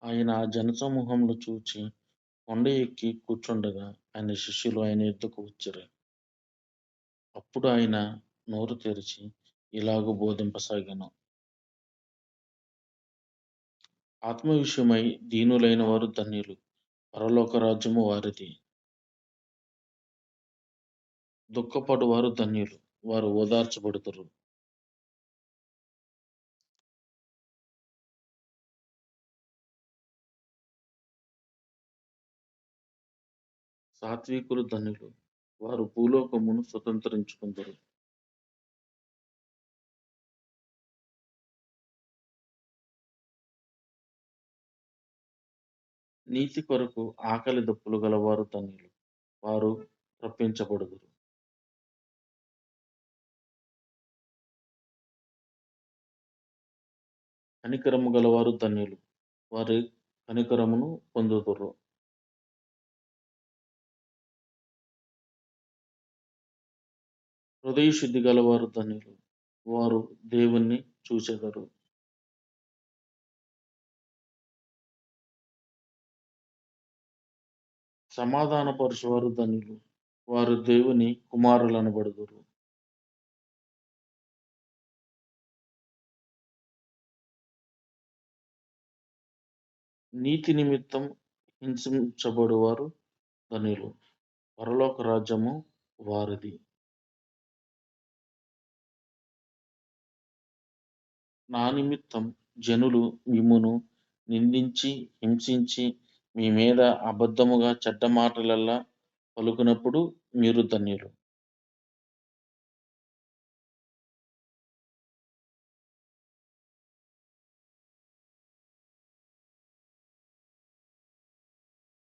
ఆయన ఆ జనసమూహంలో చూచి కొండ ఎక్కి కూర్చుండగా ఆయన శిష్యులు ఆయన యొద్దకు వచ్చిరి. అప్పుడు ఆయన నోరు తెరిచి ఇలాగు బోధింపసాగెను. ఆత్మ విషయమై దీనులైన వారు ధన్యులు, పరలోక రాజ్యము వారిది. దుఃఖపడువారు ధన్యులు, వారు ఓదార్చబడుదురు. సాత్వికులు ధన్యులు, వారు భూలోకమును స్వతంత్రించుకుందురు. నీతి కొరకు ఆకలి దప్పులు గలవారు ధన్యులు, వారు రప్పించబడుదురు. కనికరము గలవారు ధన్యులు, వారి కనికరమును పొందుదురు. హృదయ శుద్ధి గలవారు ధన్యులు, వారు దేవుణ్ణి చూచెదరు. సమాధానపరచువారు ధన్యులు, వారు దేవుని కుమారులనబడుదురు. నీతి నిమిత్తం హింసించబడువారు ధన్యులు, పరలోక రాజ్యము వారిది. నా నిమిత్తం జనులు మిమ్మును నిందించి, హింసించి, మీ మీద అబద్ధముగా చెడ్డ మాటలెల్లా పలుకునప్పుడు మీరు ధన్యులు.